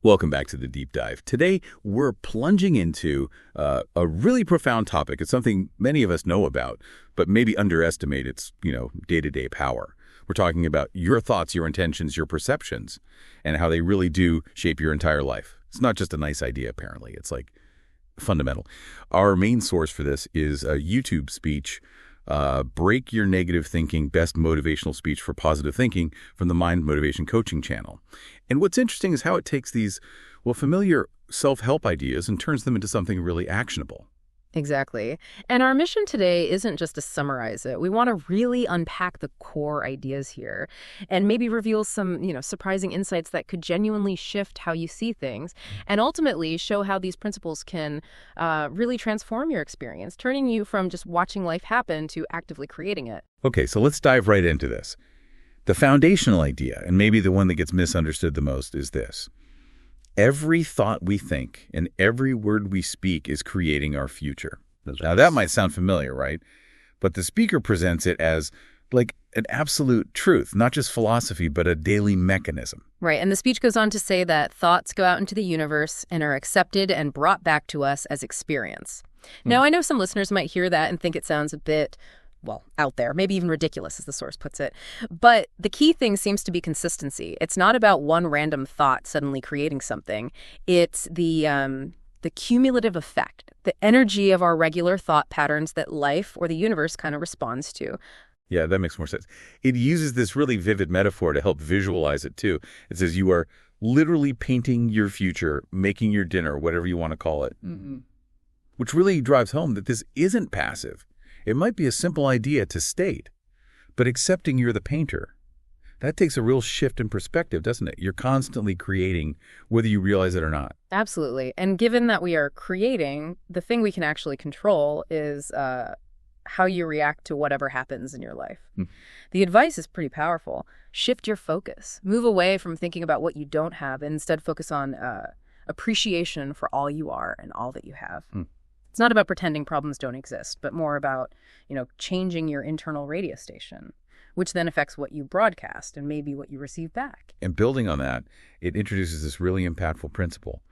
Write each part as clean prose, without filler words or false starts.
Welcome back to the Deep Dive. Today, we're plunging into a really profound topic. It's something many of us know about, but maybe underestimate its, day-to-day power. We're talking about your thoughts, your intentions, your perceptions, and how they really do shape your entire life. It's not just a nice idea, apparently. It's like fundamental. Our main source for this is a YouTube speech, Break Your Negative Thinking, Best Motivational Speech for Positive Thinking from the Mind Motivation Coaching channel. And what's interesting is how it takes these, familiar self-help ideas and turns them into something really actionable. Exactly. And our mission today isn't just to summarize it. We want to really unpack the core ideas here and maybe reveal some, surprising insights that could genuinely shift how you see things and ultimately show how these principles can really transform your experience, turning you from just watching life happen to actively creating it. Okay, so let's dive right into this. The foundational idea, and maybe the one that gets misunderstood the most, is this. Every thought we think and every word we speak is creating our future. Now, that might sound familiar, right? But the speaker presents it as like an absolute truth, not just philosophy, but a daily mechanism. Right. And the speech goes on to say that thoughts go out into the universe and are accepted and brought back to us as experience. Now, I know some listeners might hear that and think it sounds a bit out there, maybe even ridiculous, as the source puts it. But the key thing seems to be consistency. It's not about one random thought suddenly creating something. It's the cumulative effect, the energy of our regular thought patterns that life or the universe kind of responds to. Yeah, that makes more sense. It uses this really vivid metaphor to help visualize it, too. It says you are literally painting your future, making your dinner, whatever you want to call it, which really drives home that this isn't passive. It might be a simple idea to state, but accepting you're the painter, that takes a real shift in perspective, doesn't it? You're constantly creating, whether you realize it or not. Absolutely. And given that we are creating, the thing we can actually control is how you react to whatever happens in your life. The advice is pretty powerful. Shift your focus. Move away from thinking about what you don't have and instead focus on appreciation for all you are and all that you have. It's not about pretending problems don't exist, but more about, changing your internal radio station, which then affects what you broadcast and maybe what you receive back. And building on that, it introduces this really impactful principle.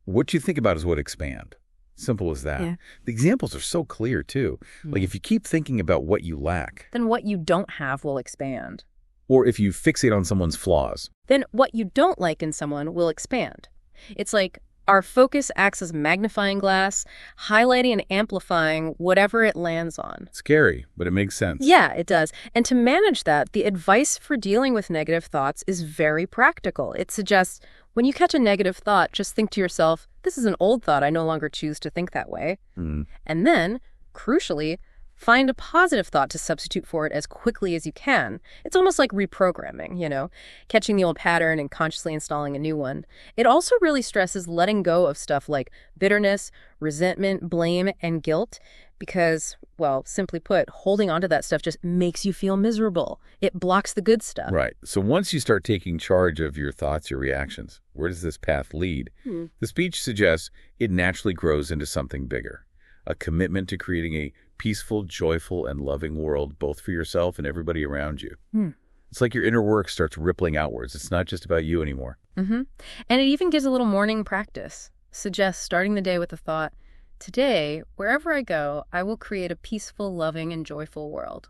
What you think about is what expand. Simple as that. Yeah. The examples are so clear, too. Like if you keep thinking about what you lack. Then what you don't have will expand. Or if you fixate on someone's flaws. Then what you don't like in someone will expand. It's like our focus acts as magnifying glass, highlighting and amplifying whatever it lands on. Scary, but it makes sense. Yeah, it does. And to manage that, the advice for dealing with negative thoughts is very practical. It suggests when you catch a negative thought, just think to yourself, this is an old thought. I no longer choose to think that way. And then, crucially, find a positive thought to substitute for it as quickly as you can. It's almost like reprogramming, catching the old pattern and consciously installing a new one. It also really stresses letting go of stuff like bitterness, resentment, blame, and guilt because, simply put, holding onto that stuff just makes you feel miserable. It blocks the good stuff. Right. So once you start taking charge of your thoughts, your reactions, where does this path lead? The speech suggests it naturally grows into something bigger, a commitment to creating a peaceful, joyful, and loving world, both for yourself and everybody around you. It's like your inner work starts rippling outwards. It's not just about you anymore. And it even gives a little morning practice. Suggests starting the day with the thought, today, wherever I go, I will create a peaceful, loving, and joyful world.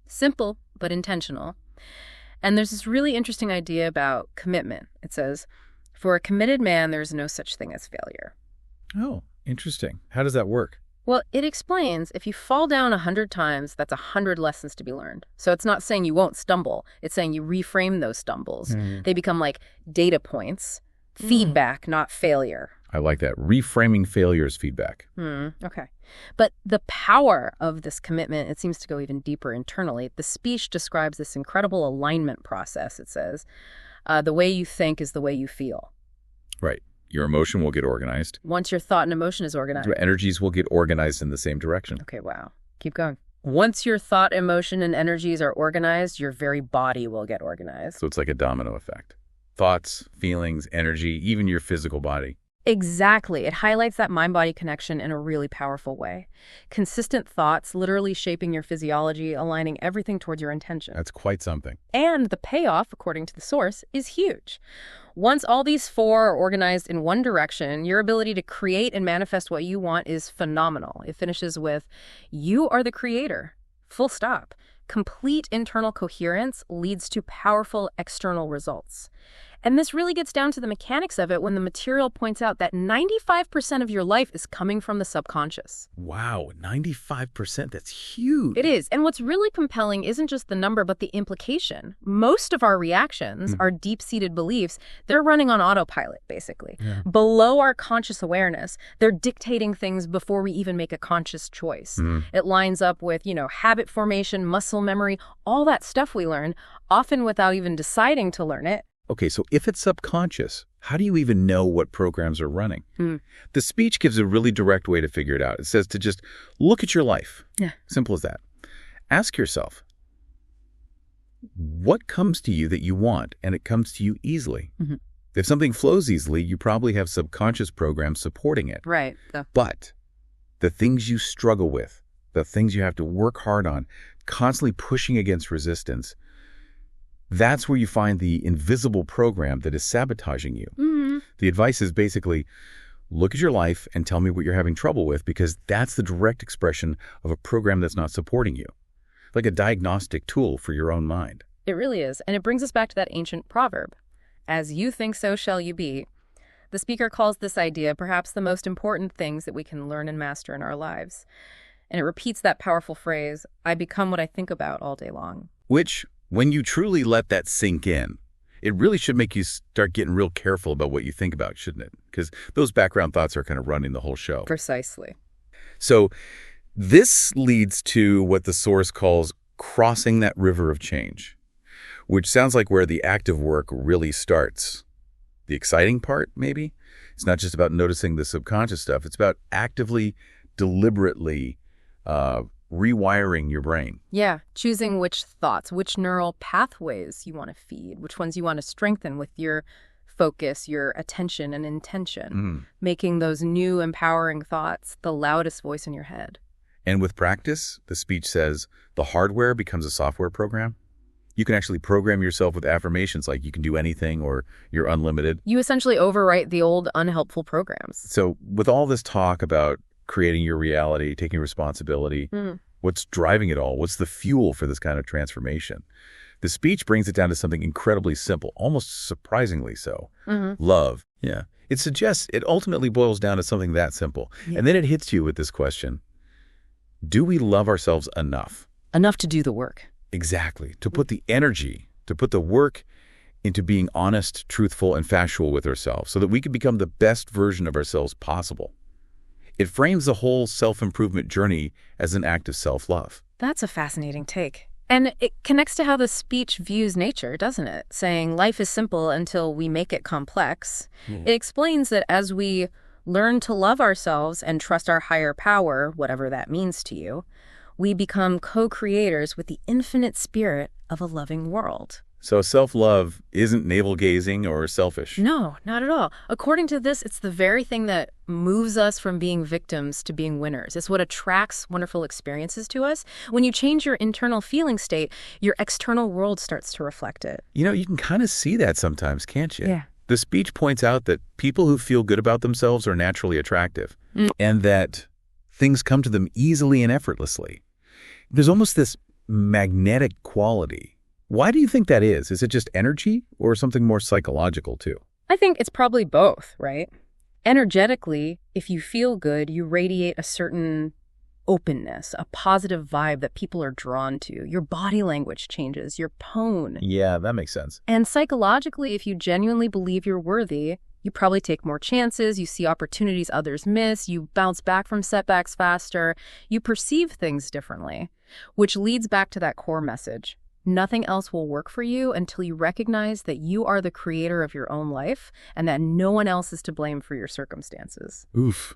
Simple, but intentional. And there's this really interesting idea about commitment. It says, for a committed man, there's no such thing as failure. Oh, interesting. How does that work? Well, it explains if you fall down 100 times, that's 100 lessons to be learned. So it's not saying you won't stumble. It's saying you reframe those stumbles. They become like data points, feedback, not failure. I like that. Reframing failure as feedback. Okay. But the power of this commitment, it seems to go even deeper internally. The speech describes this incredible alignment process. It says, the way you think is the way you feel. Right. Your emotion will get organized. Once your thought and emotion is organized. Your energies will get organized in the same direction. Okay, wow. Keep going. Once your thought, emotion, and energies are organized, your very body will get organized. So it's like a domino effect. Thoughts, feelings, energy, even your physical body. Exactly. It highlights that mind-body connection in a really powerful way. Consistent thoughts literally shaping your physiology, aligning everything towards your intention. That's quite something. And the payoff, according to the source, is huge. Once all these four are organized in one direction, your ability to create and manifest what you want is phenomenal. It finishes with, you are the creator. Full stop. Complete internal coherence leads to powerful external results. And this really gets down to the mechanics of it when the material points out that 95% of your life is coming from the subconscious. Wow, 95%, that's huge. It is. And what's really compelling isn't just the number, but the implication. Most of our reactions, our deep-seated beliefs, they're running on autopilot, basically. Yeah. Below our conscious awareness, they're dictating things before we even make a conscious choice. It lines up with, habit formation, muscle memory, all that stuff we learn, often without even deciding to learn it. Okay, so if it's subconscious, how do you even know what programs are running? The speech gives a really direct way to figure it out. It says to just look at your life. Yeah. Simple as that. Ask yourself, what comes to you that you want and it comes to you easily? If something flows easily, you probably have subconscious programs supporting it. Right. But the things you struggle with, the things you have to work hard on, constantly pushing against resistance, that's where you find the invisible program that is sabotaging you. The advice is basically, look at your life and tell me what you're having trouble with, because that's the direct expression of a program that's not supporting you. Like a diagnostic tool for your own mind. It really is. And it brings us back to that ancient proverb. As you think, so shall you be. The speaker calls this idea perhaps the most important things that we can learn and master in our lives. And it repeats that powerful phrase, I become what I think about all day long. Which, when you truly let that sink in, it really should make you start getting real careful about what you think about, shouldn't it? Because those background thoughts are kind of running the whole show. Precisely. So this leads to what the source calls crossing that river of change, which sounds like where the active work really starts. The exciting part, maybe? It's not just about noticing the subconscious stuff. It's about actively, deliberately rewiring your brain. Yeah, choosing which thoughts, which neural pathways you want to feed, which ones you want to strengthen with your focus, your attention and intention, making those new empowering thoughts the loudest voice in your head. And with practice, the speech says, the hardware becomes a software program. You can actually program yourself with affirmations like you can do anything or you're unlimited. You essentially overwrite the old unhelpful programs. So with all this talk about creating your reality, taking responsibility, what's driving it all? What's the fuel for this kind of transformation? The speech brings it down to something incredibly simple, almost surprisingly so. Love. Yeah. It suggests it ultimately boils down to something that simple. Yeah. And then it hits you with this question. Do we love ourselves enough? Enough to do the work. Exactly. To put the energy, to put the work into being honest, truthful, and factual with ourselves so that we can become the best version of ourselves possible. It frames the whole self-improvement journey as an act of self-love. That's a fascinating take. And it connects to how the speech views nature, doesn't it? Saying life is simple until we make it complex. It explains that as we learn to love ourselves and trust our higher power, whatever that means to you, we become co-creators with the infinite spirit of a loving world. So self-love isn't navel-gazing or selfish. No, not at all. According to this, it's the very thing that moves us from being victims to being winners. It's what attracts wonderful experiences to us. When you change your internal feeling state, your external world starts to reflect it. You know, you can kind of see that sometimes, can't you? Yeah. The speech points out that people who feel good about themselves are naturally attractive and that things come to them easily and effortlessly. There's almost this magnetic quality. Why do you think that is? Is it just energy or something more psychological too? I think it's probably both, right? Energetically, if you feel good, you radiate a certain openness, a positive vibe that people are drawn to. Your body language changes, your tone. Yeah, that makes sense. And psychologically, if you genuinely believe you're worthy, you probably take more chances, you see opportunities others miss, you bounce back from setbacks faster, you perceive things differently, which leads back to that core message. Nothing else will work for you until you recognize that you are the creator of your own life and that no one else is to blame for your circumstances. Oof.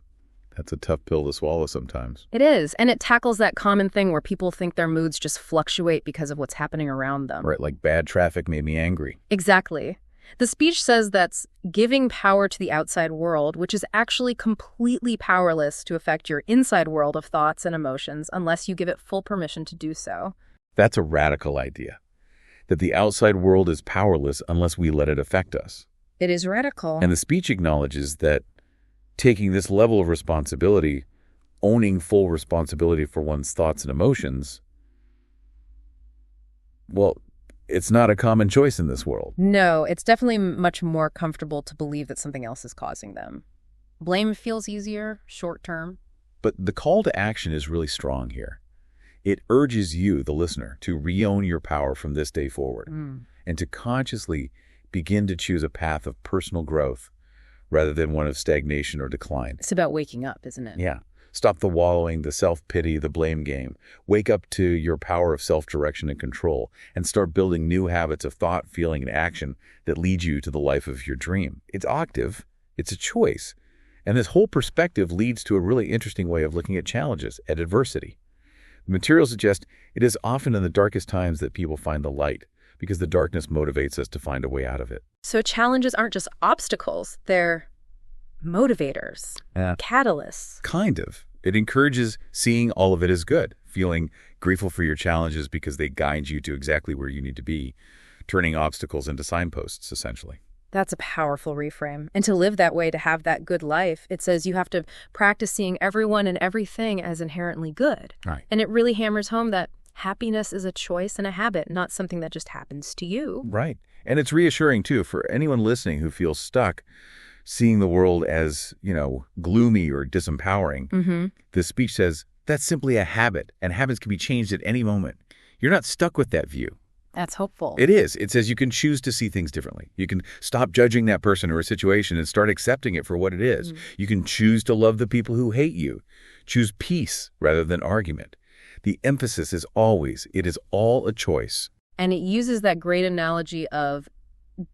That's a tough pill to swallow sometimes. It is, and it tackles that common thing where people think their moods just fluctuate because of what's happening around them. Right, like bad traffic made me angry. Exactly. The speech says that's giving power to the outside world, which is actually completely powerless to affect your inside world of thoughts and emotions unless you give it full permission to do so. That's a radical idea, that the outside world is powerless unless we let it affect us. It is radical. And the speech acknowledges that taking this level of responsibility, owning full responsibility for one's thoughts and emotions, well, it's not a common choice in this world. No, it's definitely much more comfortable to believe that something else is causing them. Blame feels easier, short term. But the call to action is really strong here. It urges you, the listener, to re-own your power from this day forward and to consciously begin to choose a path of personal growth rather than one of stagnation or decline. It's about waking up, isn't it? Yeah. Stop the wallowing, the self-pity, the blame game. Wake up to your power of self-direction and control and start building new habits of thought, feeling, and action that lead you to the life of your dream. It's active. It's a choice. And this whole perspective leads to a really interesting way of looking at challenges, at adversity. The material suggests it is often in the darkest times that people find the light, because the darkness motivates us to find a way out of it. So challenges aren't just obstacles, they're motivators, catalysts. Kind of. It encourages seeing all of it as good, feeling grateful for your challenges because they guide you to exactly where you need to be, turning obstacles into signposts, essentially. That's a powerful reframe. And to live that way, to have that good life, it says you have to practice seeing everyone and everything as inherently good. Right. And it really hammers home that happiness is a choice and a habit, not something that just happens to you. Right. And it's reassuring, too, for anyone listening who feels stuck, seeing the world as, gloomy or disempowering. This speech says that's simply a habit, and habits can be changed at any moment. You're not stuck with that view. That's hopeful. It is. It says you can choose to see things differently. You can stop judging that person or a situation and start accepting it for what it is. You can choose to love the people who hate you. Choose peace rather than argument. The emphasis is always, it is all a choice. And it uses that great analogy of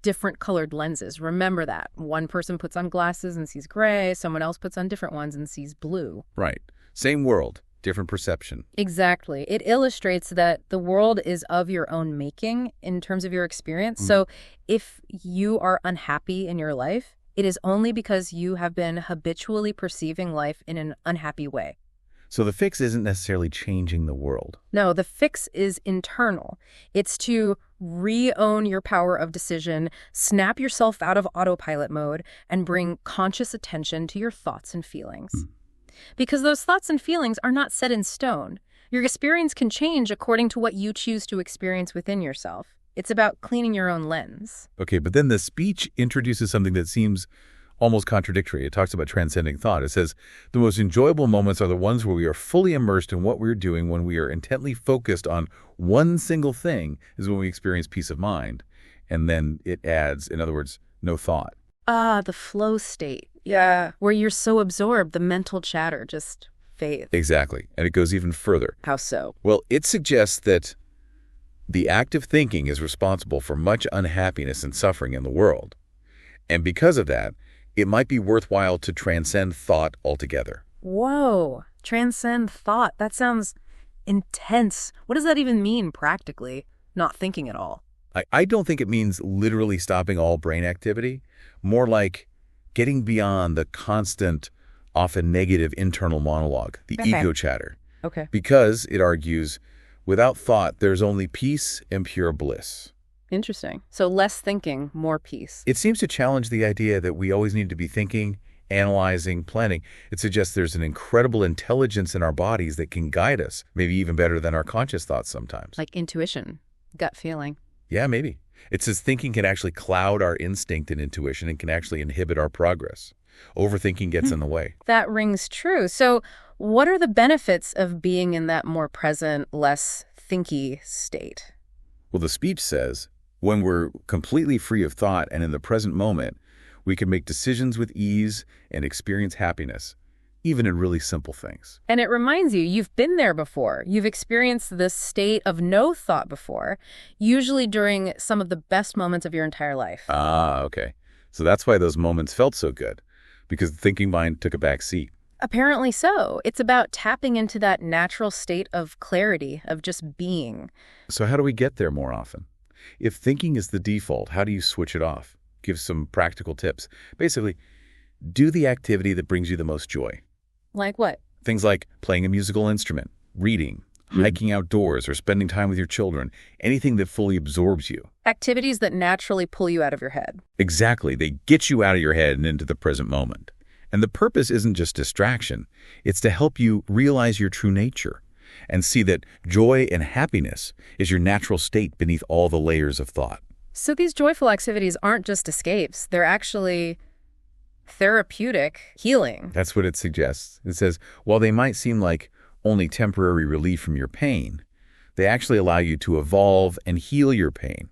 different colored lenses. Remember that. One person puts on glasses and sees gray. Someone else puts on different ones and sees blue. Right. Same world, different perception. Exactly. It illustrates that the world is of your own making in terms of your experience. So if you are unhappy in your life, it is only because you have been habitually perceiving life in an unhappy way. So the fix isn't necessarily changing the world. No, the fix is internal. It's to re-own your power of decision, snap yourself out of autopilot mode, and bring conscious attention to your thoughts and feelings. Because those thoughts and feelings are not set in stone. Your experience can change according to what you choose to experience within yourself. It's about cleaning your own lens. Okay, but then the speech introduces something that seems almost contradictory. It talks about transcending thought. It says, the most enjoyable moments are the ones where we are fully immersed in what we're doing, when we are intently focused on one single thing is when we experience peace of mind. And then it adds, in other words, no thought. The flow state. Yeah. Where you're so absorbed, the mental chatter just fades. Exactly. And it goes even further. How so? Well, it suggests that the act of thinking is responsible for much unhappiness and suffering in the world. And because of that, it might be worthwhile to transcend thought altogether. Whoa, transcend thought. That sounds intense. What does that even mean practically? Not thinking at all. I don't think it means literally stopping all brain activity. More like getting beyond the constant, often negative internal monologue, the ego chatter. Okay. Because, it argues, without thought, there's only peace and pure bliss. Interesting. So less thinking, more peace. It seems to challenge the idea that we always need to be thinking, analyzing, planning. It suggests there's an incredible intelligence in our bodies that can guide us, maybe even better than our conscious thoughts sometimes. Like intuition, gut feeling. Yeah, maybe. It says thinking can actually cloud our instinct and intuition and can actually inhibit our progress. Overthinking gets in the way. That rings true. So what are the benefits of being in that more present, less thinky state? Well, the speech says, when we're completely free of thought and in the present moment, we can make decisions with ease and experience happiness, even in really simple things. And it reminds you, you've been there before. You've experienced this state of no thought before, usually during some of the best moments of your entire life. Ah, okay. So that's why those moments felt so good, because the thinking mind took a back seat. Apparently so. It's about tapping into that natural state of clarity, of just being. So how do we get there more often? If thinking is the default, how do you switch it off? gives some practical tips. Basically, do the activity that brings you the most joy. Like what? Things like playing a musical instrument, reading, hiking outdoors, or spending time with your children. Anything that fully absorbs you. Activities that naturally pull you out of your head. Exactly. They get you out of your head and into the present moment. And the purpose isn't just distraction. It's to help you realize your true nature and see that joy and happiness is your natural state beneath all the layers of thought. So these joyful activities aren't just escapes. They're actually therapeutic healing. That's what it suggests. It says, while they might seem like only temporary relief from your pain, they actually allow you to evolve and heal your pain.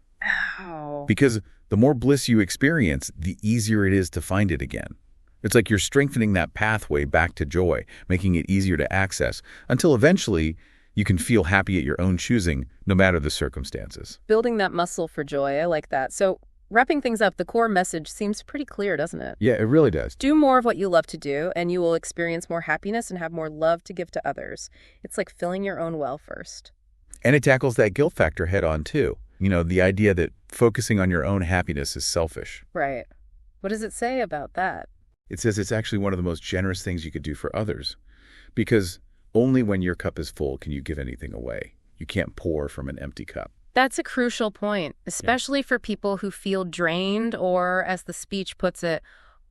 Oh. Because the more bliss you experience, the easier it is to find it again. It's like you're strengthening that pathway back to joy, making it easier to access, until eventually you can feel happy at your own choosing, no matter the circumstances. Building that muscle for joy, I like that. So wrapping things up, the core message seems pretty clear, doesn't it? Yeah, it really does. Do more of what you love to do, and you will experience more happiness and have more love to give to others. It's like filling your own well first. And it tackles that guilt factor head on, too. You know, the idea that focusing on your own happiness is selfish. Right. What does it say about that? It says it's actually one of the most generous things you could do for others. Because only when your cup is full can you give anything away. You can't pour from an empty cup. That's a crucial point, especially for people who feel drained or, as the speech puts it,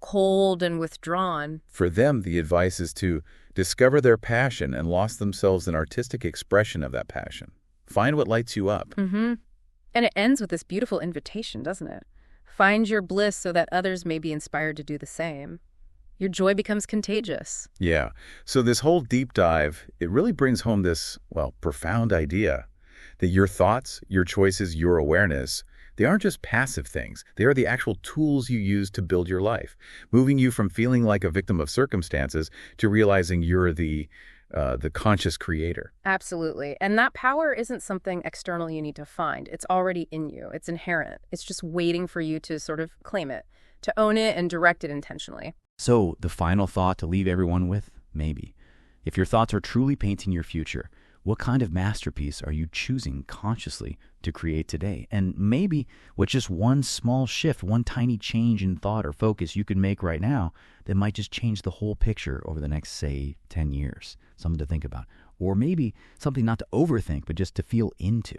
cold and withdrawn. For them, the advice is to discover their passion and lost themselves in artistic expression of that passion. Find what lights you up. Mm-hmm. And it ends with this beautiful invitation, doesn't it? Find your bliss so that others may be inspired to do the same. Your joy becomes contagious. Yeah. So this whole deep dive, it really brings home this, well, profound idea that your thoughts, your choices, your awareness, they aren't just passive things. They are the actual tools you use to build your life, moving you from feeling like a victim of circumstances to realizing you're the conscious creator. Absolutely. And that power isn't something external you need to find. It's already in you. It's inherent. It's just waiting for you to sort of claim it, to own it and direct it intentionally. So, the final thought to leave everyone with? Maybe. If your thoughts are truly painting your future, what kind of masterpiece are you choosing consciously to create today? And maybe with just one small shift, one tiny change in thought or focus you could make right now that might just change the whole picture over the next, say, 10 years. Something to think about. Or maybe something not to overthink, but just to feel into.